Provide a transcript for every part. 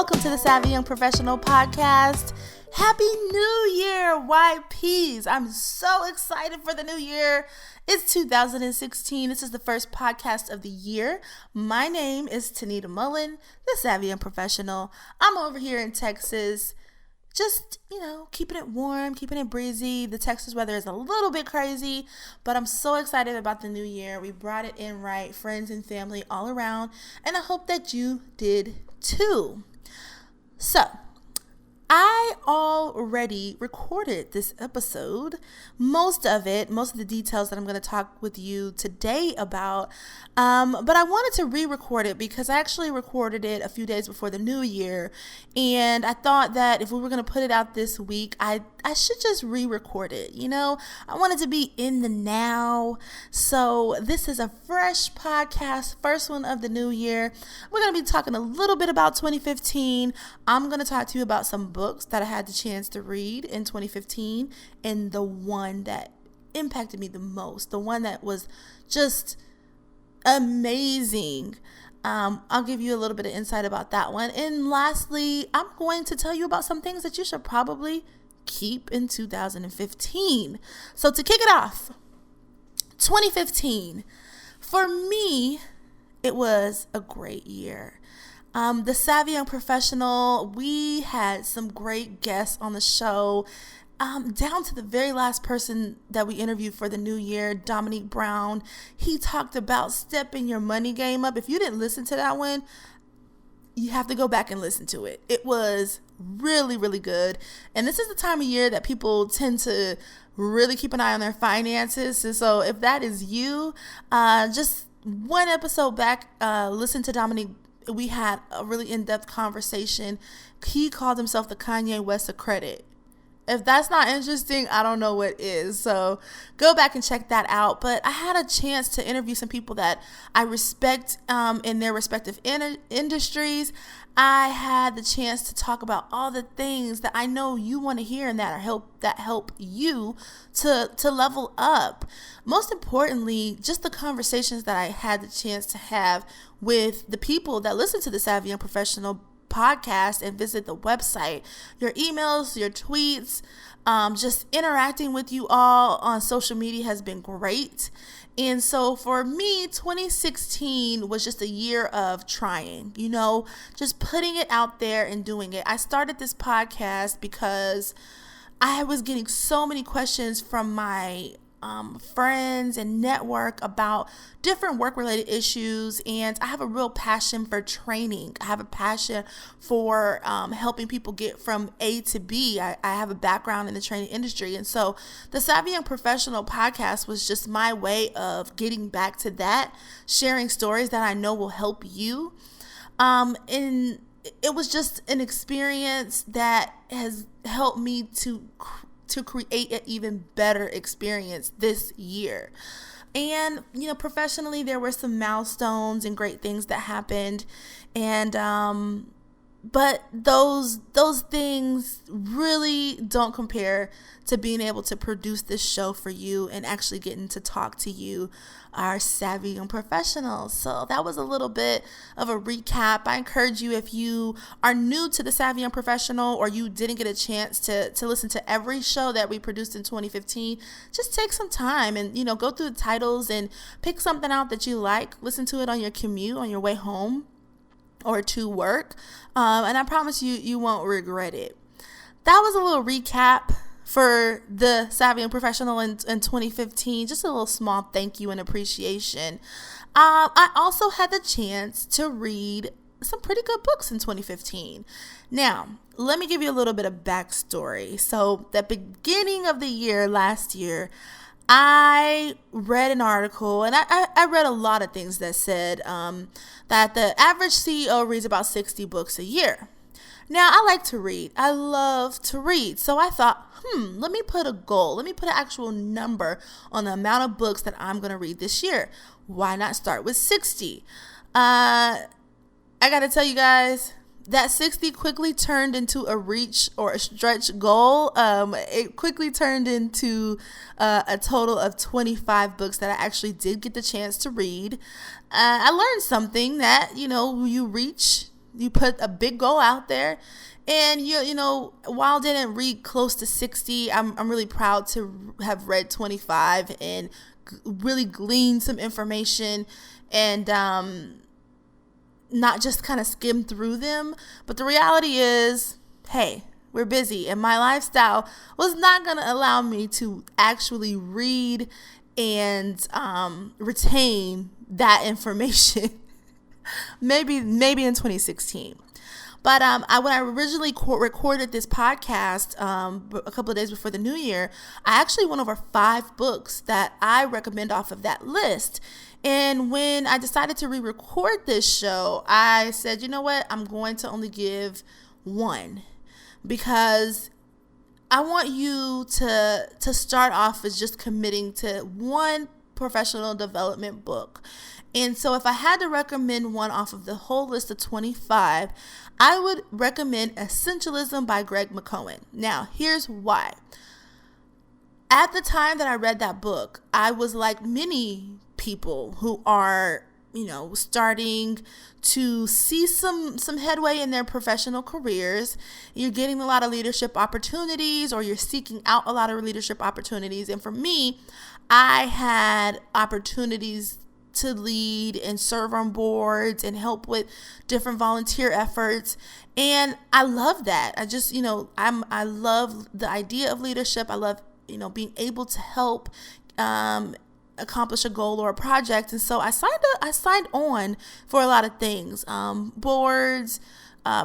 welcome to the Savvy Young Professional podcast. Happy New Year, YPs. I'm so excited for the new year. It's 2016. This is the first podcast of the year. My name is Tanita Mullen, the Savvy Young Professional. I'm over here in Texas, just, keeping it warm, keeping it breezy. The Texas weather is a little bit crazy, but I'm so excited about the new year. We brought it in right, friends and family all around, and I hope that you did too. So, I already recorded this episode, most of the details that I'm going to talk with you today about, but I wanted to re-record it because I actually recorded it a few days before the new year, and I thought that if we were going to put it out this week, I should just re-record it, I wanted to be in the now, so this is a fresh podcast, first one of the new year. We're going to be talking a little bit about 2015. I'm going to talk to you about some books that I had the chance to read in 2015, and the one that impacted me the most, the one that was just amazing. I'll give you a little bit of insight about that one. And lastly, I'm going to tell you about some things that you should probably keep in 2015. So to kick it off, 2015, for me, it was a great year. The Savvy Young Professional, we had some great guests on the show, down to the very last person that we interviewed for the new year, Dominique Brown. He talked about stepping your money game up. If you didn't listen to that one, you have to go back and listen to it. It was really, really good. And this is the time of year that people tend to really keep an eye on their finances. And so if that is you, just one episode back, listen to Dominique. We had a really in-depth conversation. He called himself the Kanye West of credit. If that's not interesting, I don't know what is. So go back and check that out. But I had a chance to interview some people that I respect in their respective industries. I had the chance to talk about all the things that I know you want to hear and that help you to level up. Most importantly, just the conversations that I had the chance to have with the people that listen to the Savvy Young Professional podcast and visit the website. Your emails, your tweets, just interacting with you all on social media has been great. And so for me, 2016 was just a year of trying, just putting it out there and doing it. I started this podcast because I was getting so many questions from my friends and network about different work-related issues, and I have a real passion for training. I have a passion for helping people get from A to B. I have a background in the training industry, and so the Savvy Young Professional podcast was just my way of getting back to that, sharing stories that I know will help you. And it was just an experience that has helped me to create an even better experience this year. And, professionally, there were some milestones and great things that happened. And, but those things really don't compare to being able to produce this show for you and actually getting to talk to you, our Savvy Young Professionals. So that was a little bit of a recap. I encourage you, if you are new to the Savvy Young Professional or you didn't get a chance to listen to every show that we produced in 2015, just take some time and, go through the titles and pick something out that you like. Listen to it on your commute, on your way home or to work. And I promise you won't regret it. That was a little recap for the Savvy and Professional in 2015. Just a little small thank you and appreciation. I also had the chance to read some pretty good books in 2015. Now, let me give you a little bit of backstory. So, the beginning of the year, last year, I read an article, and I read a lot of things that said that the average CEO reads about 60 books a year. Now, I like to read. I love to read. So I thought, let me put a goal. Let me put an actual number on the amount of books that I'm going to read this year. Why not start with 60? I got to tell you guys, that 60 quickly turned into a reach or a stretch goal. It quickly turned into a total of 25 books that I actually did get the chance to read. I learned something that, you reach You put a big goal out there, and while I didn't read close to 60, I'm really proud to have read 25 and really gleaned some information, and not just kind of skim through them. But the reality is, hey, we're busy, and my lifestyle was not going to allow me to actually read and retain that information. maybe in 2016. But when I originally recorded this podcast a couple of days before the new year, I actually went over 5 books that I recommend off of that list. And when I decided to re-record this show, I said, you know what, I'm going to only give one, because I want you to start off as just committing to one professional development book. And so if I had to recommend one off of the whole list of 25, I would recommend Essentialism by Greg McKeown. Now, here's why. At the time that I read that book, I was like many people who are, starting to see some headway in their professional careers. You're getting a lot of leadership opportunities, or you're seeking out a lot of leadership opportunities. And for me, I had opportunities to lead and serve on boards and help with different volunteer efforts. And I love that. I just, I love the idea of leadership. I love, being able to help accomplish a goal or a project. And so I signed on for a lot of things, boards,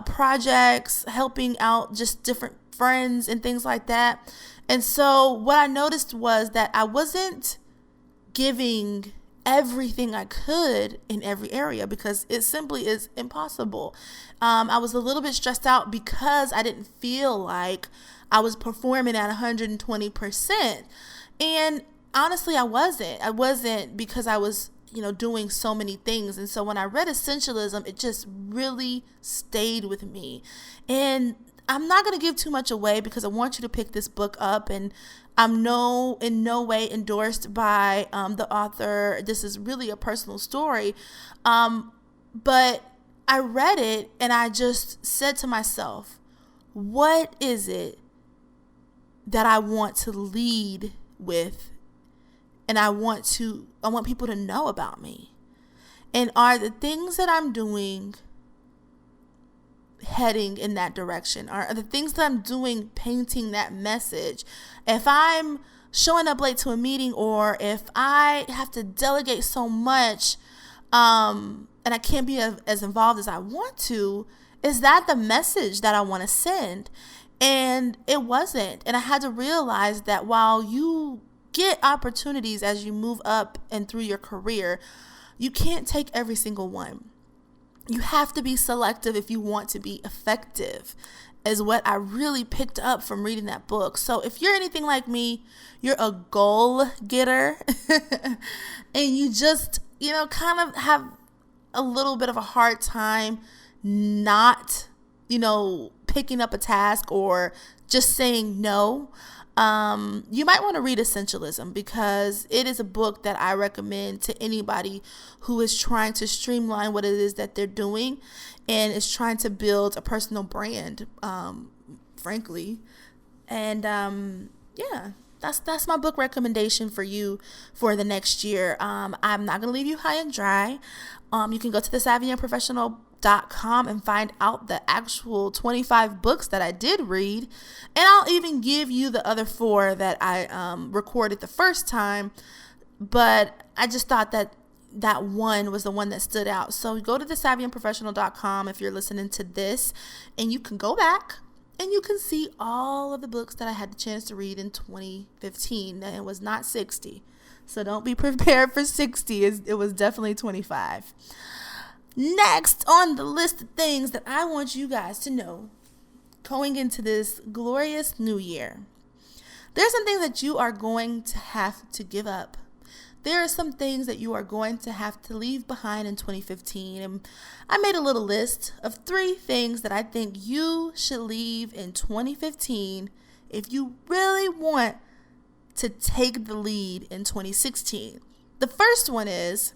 projects, helping out just different friends and things like that. And so what I noticed was that I wasn't giving everything I could in every area, because it simply is impossible. I was a little bit stressed out because I didn't feel like I was performing at 120%. And honestly, I wasn't because I was, doing so many things. And so when I read Essentialism, it just really stayed with me. And I'm not going to give too much away, because I want you to pick this book up, and I'm in no way endorsed by the author. This is really a personal story. But I read it and I just said to myself, what is it that I want to lead with? And I want people to know about me. And are the things that I'm doing heading in that direction? Are the things that I'm doing painting that message? If I'm showing up late to a meeting, or if I have to delegate so much, and I can't be as involved as I want to, is that the message that I want to send? And it wasn't. And I had to realize that while you get opportunities as you move up and through your career, you can't take every single one. You have to be selective if you want to be effective, is what I really picked up from reading that book. So if you're anything like me, you're a goal getter and you just, kind of have a little bit of a hard time not, picking up a task or just saying no. You might want to read Essentialism, because it is a book that I recommend to anybody who is trying to streamline what it is that they're doing and is trying to build a personal brand, frankly. And that's my book recommendation for you for the next year. I'm not going to leave you high and dry. You can go to unprofessional.com and find out the actual 25 books that I did read. And I'll even give you the other 4 that I recorded the first time. But I just thought that one was the one that stood out. So go to unprofessional.com if you're listening to this, and you can go back and you can see all of the books that I had the chance to read in 2015. And it was not 60. So don't be prepared for 60. It was definitely 25. Next on the list of things that I want you guys to know going into this glorious new year, there's some things that you are going to have to give up. There are some things that you are going to have to leave behind in 2015. And I made a little list of 3 things that I think you should leave in 2015 if you really want to take the lead in 2016. The first one is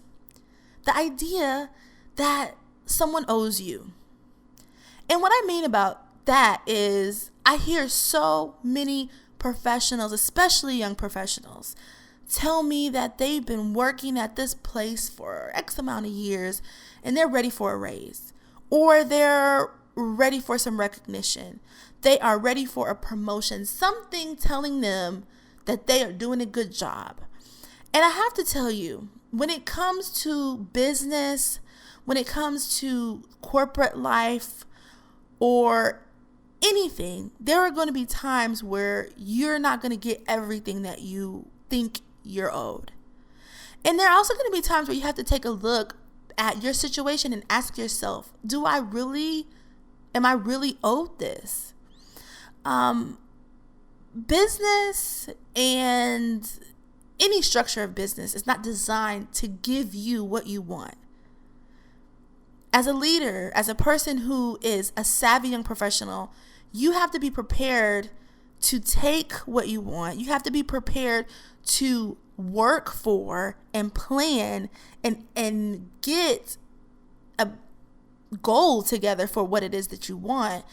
the idea that someone owes you. And what I mean about that is I hear so many professionals, especially young professionals, tell me that they've been working at this place for X amount of years and they're ready for a raise, or they're ready for some recognition. They are ready for a promotion, something telling them that they are doing a good job. And I have to tell you, when it comes to business, when it comes to corporate life or anything, there are going to be times where you're not going to get everything that you think you're owed. And there are also going to be times where you have to take a look at your situation and ask yourself, am I really owed this? Business and any structure of business is not designed to give you what you want. As a leader, as a person who is a savvy young professional, you have to be prepared to take what you want. You have to be prepared to work for and plan and get a goal together for what it is that you want.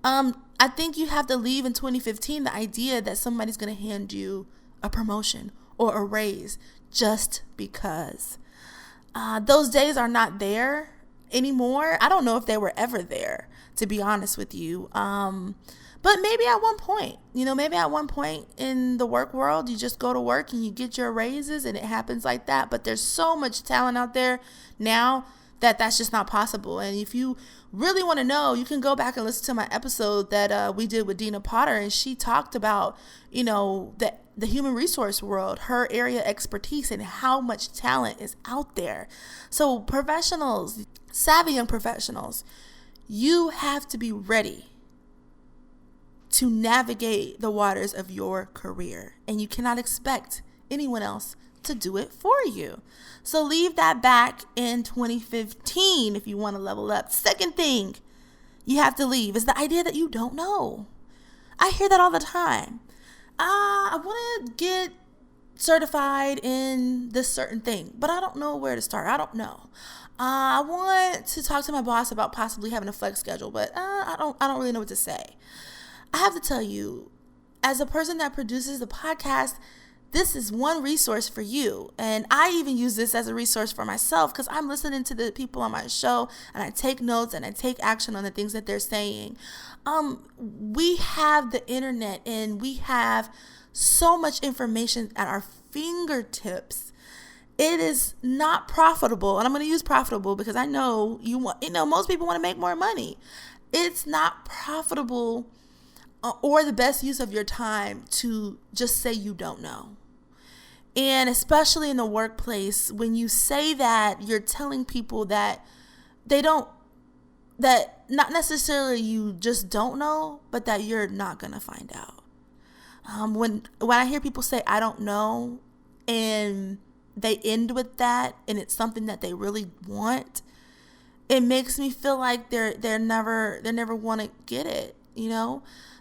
I think you have to leave in 2015 the idea that somebody's going to hand you a promotion or a raise just because. Those days are not there anymore. I don't know if they were ever there, to be honest with you. But maybe at one point in the work world, you just go to work and you get your raises and it happens like that. But there's so much talent out there now that that's just not possible. And if you really want to know, you can go back and listen to my episode that we did with Dina Potter, and she talked about, the human resource world, her area expertise, and how much talent is out there. So professionals, savvy young professionals, you have to be ready to navigate the waters of your career, and you cannot expect anyone else to do it for you. So leave that back in 2015 if you want to level up. Second thing you have to leave is the idea that you don't know. I hear that all the time. I want to get certified in this certain thing, but I don't know where to start. I don't know. I want to talk to my boss about possibly having a flex schedule, but I don't really know what to say. I have to tell you, as a person that produces the podcast, this is one resource for you. And I even use this as a resource for myself because I'm listening to the people on my show and I take notes and I take action on the things that they're saying. We have the internet and we have so much information at our fingertips. It is not profitable. And I'm going to use profitable because I know most people want to make more money. It's not profitable or the best use of your time to just say you don't know. And especially in the workplace, when you say that, you're telling people that that not necessarily you just don't know, but that you're not going to find out. When I hear people say, I don't know, and they end with that, and it's something that they really want, it makes me feel like they're never want to get it,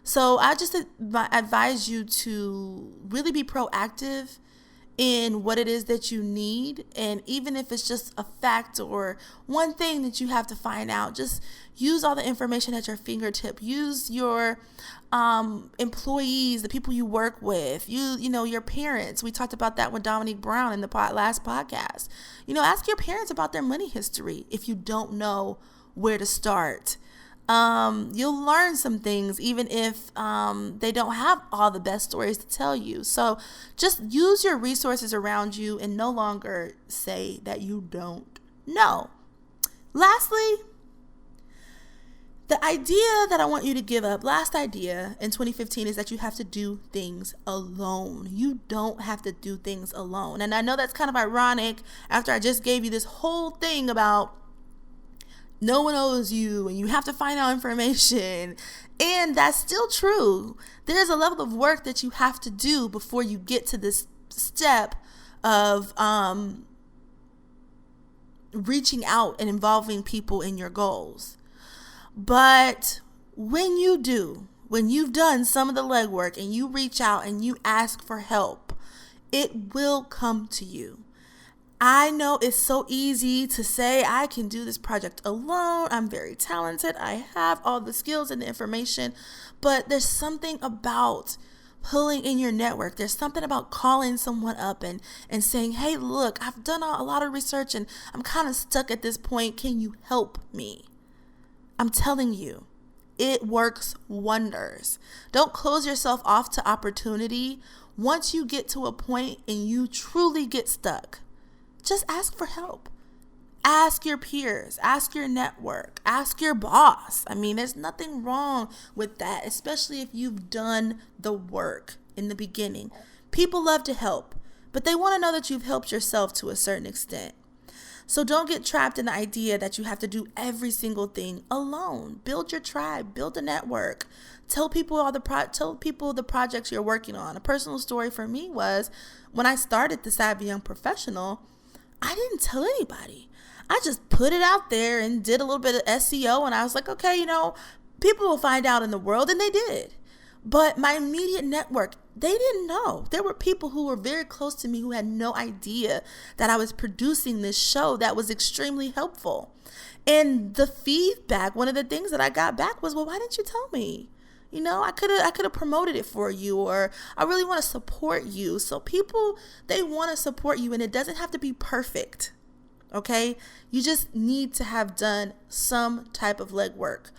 So I just advise you to really be proactive in what it is that you need. And even if it's just a fact or one thing that you have to find out, just use all the information at your fingertip. Use your employees, the people you work with, your parents. We talked about that with Dominique Brown in the last podcast. Ask your parents about their money history if you don't know where to start. You'll learn some things even if they don't have all the best stories to tell you. So just use your resources around you and no longer say that you don't know. Lastly, the idea that I want you to give up, last idea in 2015, is that you have to do things alone. You don't have to do things alone. And I know that's kind of ironic after I just gave you this whole thing about no one owes you and you have to find out information. And that's still true. There's a level of work that you have to do before you get to this step of reaching out and involving people in your goals. But when you've done some of the legwork and you reach out and you ask for help, it will come to you. I know it's so easy to say I can do this project alone. I'm very talented. I have all the skills and the information, but there's something about pulling in your network. There's something about calling someone up and saying, hey, look, I've done a lot of research and I'm kind of stuck at this point. Can you help me? I'm telling you, it works wonders. Don't close yourself off to opportunity. Once you get to a point and you truly get stuck, just ask for help. Ask your peers, ask your network, ask your boss. I mean, there's nothing wrong with that, especially if you've done the work in the beginning. People love to help, but they want to know that you've helped yourself to a certain extent. So don't get trapped in the idea that you have to do every single thing alone. Build your tribe, build a network. Tell people the projects you're working on. A personal story for me was when I started the Savvy Young Professional, I didn't tell anybody. I just put it out there and did a little bit of SEO, and I was like, okay, people will find out in the world, and they did. But my immediate network, they didn't know. There were people who were very close to me who had no idea that I was producing this show that was extremely helpful. And the feedback, one of the things that I got back was, well, why didn't you tell me? I could have promoted it for you, or I really want to support you. So people, they want to support you, and it doesn't have to be perfect. Okay, you just need to have done some type of legwork.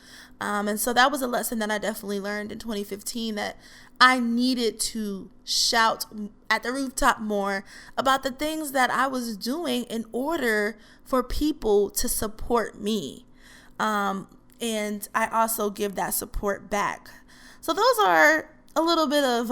And so that was a lesson that I definitely learned in 2015, that I needed to shout at the rooftop more about the things that I was doing in order for people to support me. And I also give that support back. So those are a little bit of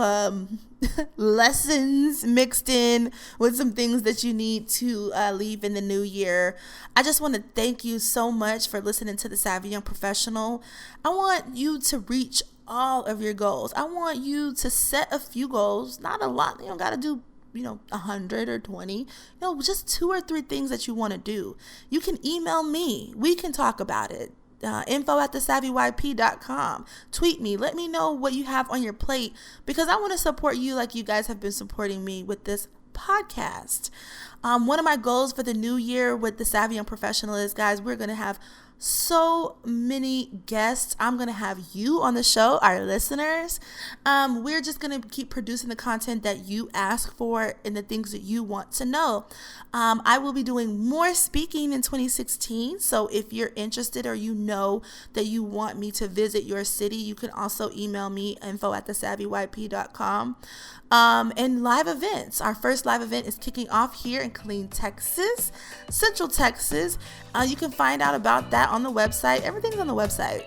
lessons mixed in with some things that you need to leave in the new year. I just want to thank you so much for listening to the Savvy Young Professional. I want you to reach all of your goals. I want you to set a few goals, not a lot. You don't got to do 100 or 20, just 2 or 3 things that you want to do. You can email me. We can talk about it. info@thesavvyYP.com. Tweet me. Let me know what you have on your plate, because I want to support you like you guys have been supporting me with this podcast. One of my goals for the new year with the Savvy Young Professional is, guys, we're going to have so many guests. I'm going to have you on the show, our listeners. We're just going to keep producing the content that you ask for and the things that you want to know. I will be doing more speaking in 2016. So if you're interested, or that you want me to visit your city, you can also email me, info@thesavvyYP.com. And live events. Our first live event is kicking off here in Killeen, Texas, Central Texas. You can find out about that on the website. Everything's on the website.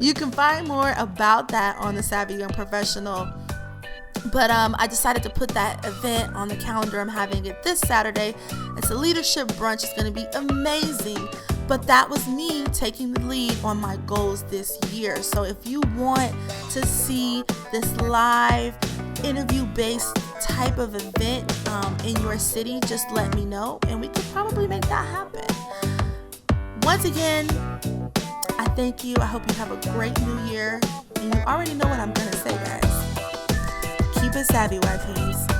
You can find more about that on the Savvy Young Professional. But I decided to put that event on the calendar. I'm having it this Saturday. It's a leadership brunch. It's going to be amazing. But that was me taking the lead on my goals this year. So if you want to see this live interview-based type of event in your city, just let me know, and we could probably make that happen. Once again, I thank you. I hope you have a great new year. And you already know what I'm going to say, guys. Keep it savvy, YPs.